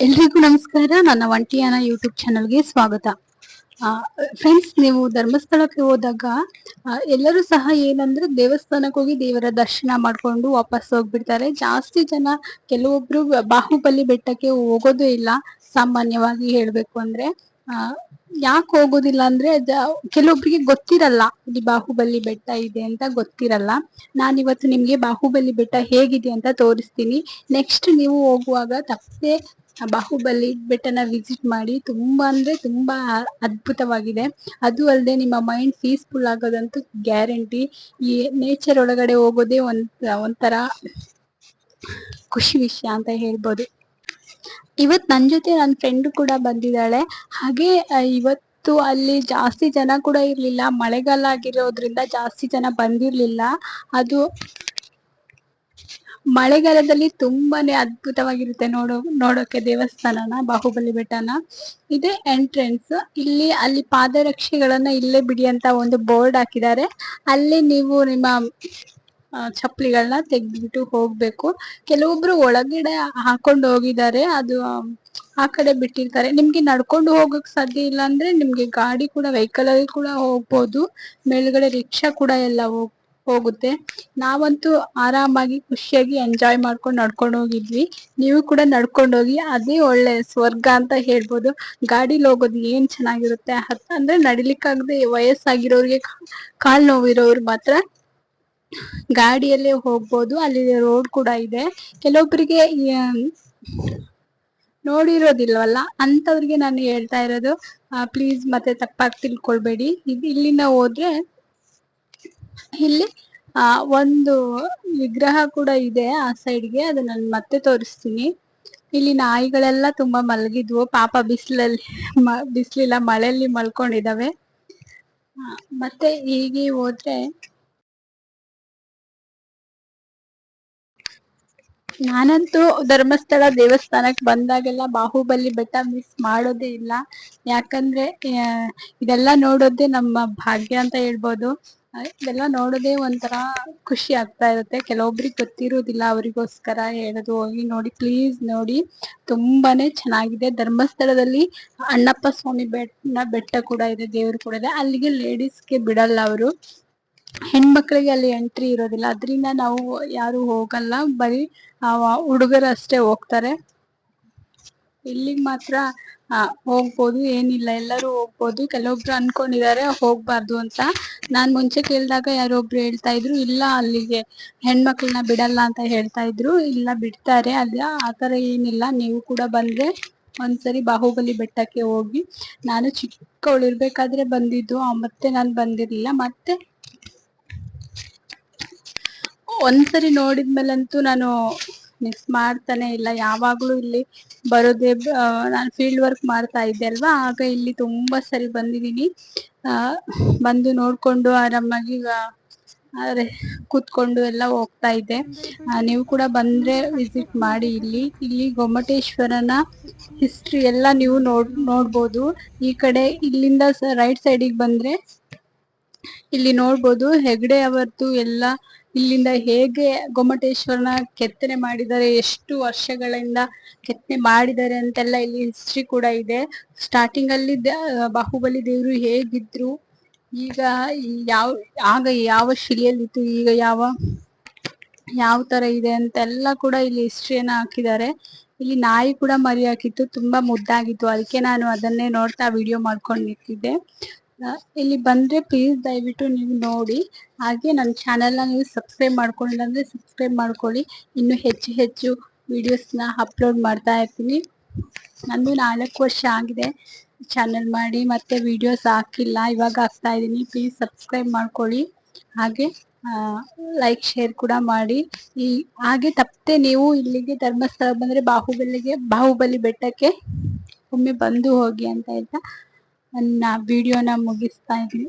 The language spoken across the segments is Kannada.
ಎಲ್ರಿಗೂ ನಮಸ್ಕಾರ. ನನ್ನ ಒಂಟಿಯಾನ ಯೂಟ್ಯೂಬ್ ಚಾನಲ್ಗೆ ಸ್ವಾಗತ. ಫ್ರೆಂಡ್ಸ್, ನೀವು ಧರ್ಮಸ್ಥಳಕ್ಕೆ ಹೋದಾಗ ಎಲ್ಲರೂ ಸಹ ಏನಂದ್ರೆ ದೇವಸ್ಥಾನಕ್ಕೆ ಹೋಗಿ ದೇವರ ದರ್ಶನ ಮಾಡ್ಕೊಂಡು ವಾಪಸ್ ಹೋಗ್ಬಿಡ್ತಾರೆ. ಜಾಸ್ತಿ ಜನ ಕೆಲವೊಬ್ರು ಬಾಹುಬಲಿ ಬೆಟ್ಟಕ್ಕೆ ಹೋಗೋದೇ ಇಲ್ಲ. ಸಾಮಾನ್ಯವಾಗಿ ಹೇಳ್ಬೇಕು ಅಂದ್ರೆ ಯಾಕೆ ಹೋಗೋದಿಲ್ಲ ಅಂದ್ರೆ ಕೆಲವೊಬ್ರಿಗೆ ಗೊತ್ತಿರಲ್ಲ ಇಲ್ಲಿ ಬಾಹುಬಲಿ ಬೆಟ್ಟ ಇದೆ ಅಂತ ಗೊತ್ತಿರಲ್ಲ. ನಾನಿವತ್ತು ನಿಮ್ಗೆ ಬಾಹುಬಲಿ ಬೆಟ್ಟ ಹೇಗಿದೆ ಅಂತ ತೋರಿಸ್ತೀನಿ. ನೆಕ್ಸ್ಟ್ ನೀವು ಹೋಗುವಾಗ ತಪ್ಪದೆ ಬಾಹುಬಲಿ ಬೆಟ್ಟನ ವಿಸಿಟ್ ಮಾಡಿ. ತುಂಬಾ ಅಂದ್ರೆ ತುಂಬಾ ಅದ್ಭುತವಾಗಿದೆ. ಅದು ಅಲ್ಲದೆ ನಿಮ್ಮ ಮೈಂಡ್ ಪೀಸ್ಫುಲ್ ಆಗೋದಂತೂ ಗ್ಯಾರಂಟಿ. ಈ ನೇಚರ್ ಒಳಗಡೆ ಹೋಗೋದೇ ಒಂಥರ ಖುಷಿ ವಿಷಯ ಅಂತ ಹೇಳ್ಬೋದು. ಇವತ್ ನನ್ ಜೊತೆ ನನ್ನ ಫ್ರೆಂಡ್ ಕೂಡ ಬಂದಿದ್ದಾಳೆ. ಹಾಗೆ ಇವತ್ತು ಅಲ್ಲಿ ಜಾಸ್ತಿ ಜನ ಕೂಡ ಇರ್ಲಿಲ್ಲ. ಮಳೆಗಾಲ ಆಗಿರೋದ್ರಿಂದ ಜಾಸ್ತಿ ಜನ ಬಂದಿರ್ಲಿಲ್ಲ. ಅದು ಮಳೆಗಾಲದಲ್ಲಿ ತುಂಬಾನೇ ಅದ್ಭುತವಾಗಿರುತ್ತೆ ನೋಡೋಕೆ ದೇವಸ್ಥಾನನ, ಬಾಹುಬಲಿ ಬೆಟ್ಟನ. ಇದೇ ಎಂಟ್ರೆನ್ಸ್. ಅಲ್ಲಿ ಪಾದರಕ್ಷೆಗಳನ್ನ ಇಲ್ಲೇ ಬಿಡಿ ಅಂತ ಒಂದು ಬೋರ್ಡ್ ಹಾಕಿದ್ದಾರೆ. ಅಲ್ಲಿ ನೀವು ನಿಮ್ಮ ಚಪ್ಪಲಿಗಳನ್ನ ತೆಗೆದ್ಬಿಟ್ಟು ಹೋಗ್ಬೇಕು. ಕೆಲವೊಬ್ರು ಒಳಗಡೆ ಹಾಕೊಂಡು ಹೋಗಿದ್ದಾರೆ, ಅದು ಆ ಕಡೆ ಬಿಟ್ಟಿರ್ತಾರೆ. ನಿಮ್ಗೆ ನಡ್ಕೊಂಡು ಹೋಗಕ್ ಸಾಧ್ಯ ಇಲ್ಲ ಅಂದ್ರೆ ನಿಮ್ಗೆ ಗಾಡಿ ಕೂಡ, ವೆಹಿಕಲ್ ಅಲ್ಲಿ ಕೂಡ ಹೋಗ್ಬೋದು. ಮೇಲ್ಗಡೆ ರಿಕ್ಷಾ ಕೂಡ ಎಲ್ಲ ಹೋಗುತ್ತೆ. ನಾವಂತೂ ಆರಾಮಾಗಿ ಖುಷಿಯಾಗಿ ಎಂಜಾಯ್ ಮಾಡ್ಕೊಂಡು ನಡ್ಕೊಂಡು ಹೋಗಿದ್ವಿ. ನೀವು ಕೂಡ ನಡ್ಕೊಂಡು ಹೋಗಿ, ಅದೇ ಒಳ್ಳೆ ಸ್ವರ್ಗ ಅಂತ ಹೇಳ್ಬೋದು. ಗಾಡಿಲಿ ಹೋಗೋದು ಏನ್ ಚೆನ್ನಾಗಿರುತ್ತೆ. ಅಂದ್ರೆ ನಡಿಲಿಕ್ಕಾಗದೆ ವಯಸ್ಸಾಗಿರೋರಿಗೆ, ಕಾಲ್ ನೋವಿರೋರು ಮಾತ್ರ ಗಾಡಿಯಲ್ಲೇ ಹೋಗ್ಬೋದು. ಅಲ್ಲಿ ರೋಡ್ ಕೂಡ ಇದೆ. ಕೆಲವೊಬ್ಬರಿಗೆ ನೋಡಿರೋದಿಲ್ವಲ್ಲ ಅಂತವ್ರಿಗೆ ನಾನು ಹೇಳ್ತಾ ಇರೋದು, ಪ್ಲೀಸ್ ಮತ್ತೆ ತಪ್ಪಾಗಿ ತಿಳ್ಕೊಳ್ಬೇಡಿ. ಇಲ್ಲಿಂದ ಹೋದ್ರೆ ಇಲ್ಲಿ ಒಂದು ವಿಗ್ರಹ ಕೂಡ ಇದೆ ಆ ಸೈಡ್ಗೆ. ಅದು ನಾನು ಮತ್ತೆ ತೋರಿಸ್ತೀನಿ. ಇಲ್ಲಿ ನಾಯಿಗಳೆಲ್ಲ ತುಂಬಾ ಮಲಗಿದ್ವು. ಪಾಪ ಬಿಸಿಲಿಲ್ಲ, ಮಳೆಯಲ್ಲಿ ಮಲ್ಕೊಂಡಿದಾವೆ. ಮತ್ತೆ ಹೀಗೆ ಹೋದ್ರೆ, ನಾನಂತೂ ಧರ್ಮಸ್ಥಳ ದೇವಸ್ಥಾನಕ್ ಬಂದಾಗೆಲ್ಲ ಬಾಹುಬಲಿ ಬೆಟ್ಟ ಮಿಸ್ ಮಾಡೋದೇ ಇಲ್ಲ. ಯಾಕಂದ್ರೆ ಇದೆಲ್ಲ ನೋಡೋದೇ ನಮ್ಮ ಭಾಗ್ಯ ಅಂತ ಹೇಳ್ಬೋದು. ಇದೆಲ್ಲ ನೋಡೋದೇ ಒಂಥರ ಖುಷಿ ಆಗ್ತಾ ಇರುತ್ತೆ. ಕೆಲವೊಬ್ರಿಗೆ ಗೊತ್ತಿರೋದಿಲ್ಲ, ಅವರಿಗೋಸ್ಕರ ಹೇಳೋದು. ಹೋಗಿ ನೋಡಿ, ಪ್ಲೀಸ್ ನೋಡಿ, ತುಂಬಾನೇ ಚೆನ್ನಾಗಿದೆ. ಧರ್ಮಸ್ಥಳದಲ್ಲಿ ಅಣ್ಣಪ್ಪ ಸ್ವಾಮಿ ಬೆಟ್ಟ ಕೂಡ ಇದೆ, ದೇವ್ರು ಕೂಡ ಇದೆ. ಅಲ್ಲಿಗೆ ಲೇಡೀಸ್ಗೆ ಬಿಡಲ್ಲ ಅವರು, ಹೆಣ್ಮಕ್ಳಿಗೆ ಅಲ್ಲಿ ಎಂಟ್ರಿ ಇರೋದಿಲ್ಲ. ಅದರಿಂದ ನಾವು ಯಾರು ಹೋಗಲ್ಲ, ಬರೀ ಹುಡುಗರು ಅಷ್ಟೇ ಹೋಗ್ತಾರೆ. ಇಲ್ಲಿಗ್ ಮಾತ್ರ ಹೋಗ್ಬೋದು, ಏನಿಲ್ಲ, ಎಲ್ಲರೂ ಹೋಗ್ಬೋದು. ಕೆಲವೊಬ್ರು ಅನ್ಕೊಂಡಿದ್ದಾರೆ ಹೋಗ್ಬಾರ್ದು ಅಂತ. ನಾನ್ ಮುಂಚೆ ಕೇಳಿದಾಗ ಯಾರೊಬ್ರು ಹೇಳ್ತಾ ಇದ್ರು, ಇಲ್ಲ ಅಲ್ಲಿಗೆ ಹೆಣ್ಮಕ್ಳನ್ನ ಬಿಡಲ್ಲ ಅಂತ ಹೇಳ್ತಾ ಇದ್ರು. ಇಲ್ಲ, ಬಿಡ್ತಾರೆ. ಆತರ ಏನಿಲ್ಲ. ನೀವು ಕೂಡ ಬಂದ್ರೆ ಒಂದ್ಸರಿ ಬಾಹುಬಲಿ ಬೆಟ್ಟಕ್ಕೆ ಹೋಗಿ. ನಾನು ಚಿಕ್ಕವಳಿರ್ಬೇಕಾದ್ರೆ ಬಂದಿದ್ದು, ಮತ್ತೆ ನಾನು ಬಂದಿರ್ಲಿಲ್ಲ. ಮತ್ತೆ ಒಂದ್ಸರಿ ನೋಡಿದ್ಮೇಲಂತೂ ನಾನು ಮಿಸ್ ಮಾಡ್ತಾನೆ ಇಲ್ಲ. ಯಾವಾಗ್ಲೂ ಇಲ್ಲಿ ಬರೋದೇ. ನಾನು ಫೀಲ್ಡ್ ವರ್ಕ್ ಮಾಡ್ತಾ ಇದ್ದೆ ಅಲ್ವಾ, ಆಗ ಇಲ್ಲಿ ತುಂಬಾ ಸರಿ ಬಂದಿದೀನಿ. ಬಂದು ನೋಡ್ಕೊಂಡು ಆರಾಮಾಗಿ ಕೂತ್ಕೊಂಡು ಎಲ್ಲ ಹೋಗ್ತಾ ಇದ್ದೆ. ನೀವು ಕೂಡ ಬಂದ್ರೆ ವಿಸಿಟ್ ಮಾಡಿ. ಇಲ್ಲಿ ಗೊಮ್ಮಟೇಶ್ವರನ ಹಿಸ್ಟ್ರಿ ಎಲ್ಲ ನೀವು ನೋಡ್ಬೋದು. ಈ ಕಡೆ ಇಲ್ಲಿಂದ ರೈಟ್ ಸೈಡಿಗೆ ಬಂದ್ರೆ ಇಲ್ಲಿ ನೋಡ್ಬೋದು ಹೆಗ್ಡೆ ಅವರದ್ದು ಎಲ್ಲ. ಇಲ್ಲಿಂದ ಹೇಗೆ ಗೊಮ್ಮಟೇಶ್ವರನ ಕೆತ್ತನೆ ಮಾಡಿದ್ದಾರೆ, ಎಷ್ಟು ವರ್ಷಗಳಿಂದ ಕೆತ್ತನೆ ಮಾಡಿದ್ದಾರೆ ಅಂತೆಲ್ಲ ಇಲ್ಲಿ ಹಿಸ್ಟ್ರಿ ಕೂಡ ಇದೆ. ಸ್ಟಾರ್ಟಿಂಗ್ ಅಲ್ಲಿ ಬಾಹುಬಲಿ ದೇವರು ಹೇಗಿದ್ರು, ಈಗ ಆಗ ಯಾವ ಶಿಲೆಯಲ್ಲಿತ್ತು, ಈಗ ಯಾವ ತರ ಇದೆ ಅಂತೆಲ್ಲ ಕೂಡ ಇಲ್ಲಿ ಹಿಸ್ಟ್ರಿಯನ್ನ ಹಾಕಿದ್ದಾರೆ. ಇಲ್ಲಿ ನಾಯಿ ಕೂಡ ಮರಿ ಹಾಕಿತ್ತು, ತುಂಬಾ ಮುದ್ದಾಗಿತ್ತು. ಅದಕ್ಕೆ ನಾನು ಅದನ್ನೇ ನೋಡ್ತಾ ವಿಡಿಯೋ ಮಾಡ್ಕೊಂಡು ನಿಂತಿದ್ದೆ. ಇಲ್ಲಿ ಬಂದ್ರೆ ಪ್ಲೀಸ್ ದಯವಿಟ್ಟು ನೀವು ನೋಡಿ. ಹಾಗೆ ನನ್ನ ಚಾನೆಲ್ನ ನೀವು ಸಬ್ಸ್ಕ್ರೈಬ್ ಮಾಡ್ಕೊಂಡಿಲ್ಲ ಅಂದ್ರೆ ಸಬ್ಸ್ಕ್ರೈಬ್ ಮಾಡ್ಕೊಳ್ಳಿ. ಇನ್ನು ಹೆಚ್ಚು ಹೆಚ್ಚು ವಿಡಿಯೋಸ್ನ ಅಪ್ಲೋಡ್ ಮಾಡ್ತಾ ಇರ್ತೀನಿ. ನಂದು 4 ವರ್ಷ ಆಗಿದೆ ಚಾನೆಲ್ ಮಾಡಿ, ಮತ್ತೆ ವಿಡಿಯೋಸ್ ಹಾಕಿಲ್ಲ, ಇವಾಗ ಹಾಕ್ತಾ ಇದ್ದೀನಿ. ಪ್ಲೀಸ್ ಸಬ್ಸ್ಕ್ರೈಬ್ ಮಾಡ್ಕೊಳ್ಳಿ. ಹಾಗೆ ಲೈಕ್ ಶೇರ್ ಕೂಡ ಮಾಡಿ. ಹಾಗೆ ತಪ್ಪದೆ ನೀವು ಇಲ್ಲಿಗೆ ಧರ್ಮಸ್ಥಳ ಬಂದ್ರೆ ಬಾಹುಬಲಿ ಬೆಟ್ಟಕ್ಕೆ ಒಮ್ಮೆ ಬಂದು ಹೋಗಿ ಅಂತ ಹೇಳ್ತಾ ನನ್ನ ವಿಡಿಯೋನ ಮುಗಿಸ್ತಾ ಇದ್ದೀನಿ.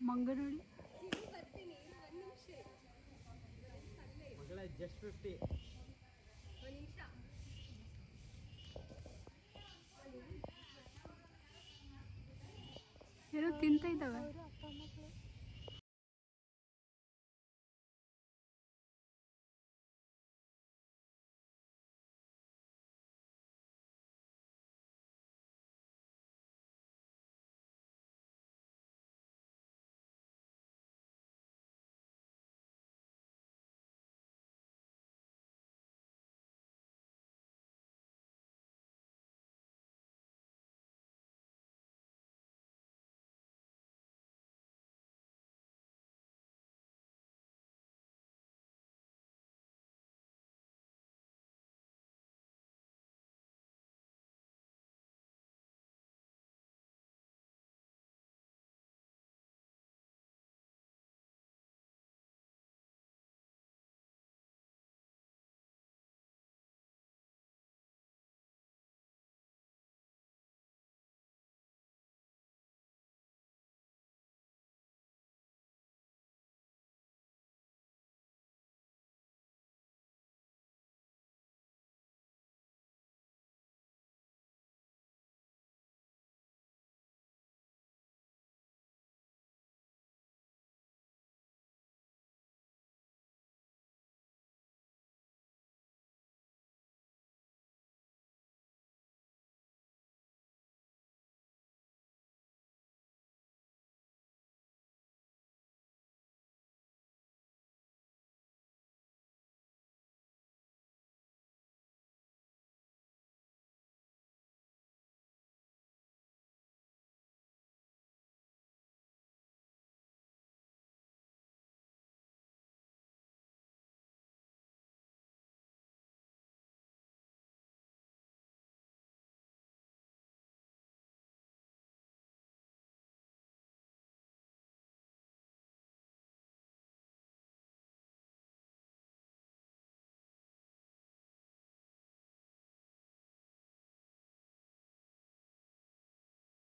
ಮಂಗ ನೋಡಿ. ಜಸ್ಟ್ 50. ಏನೋ ತಿಂತ ಇದ್ದಾವೆ.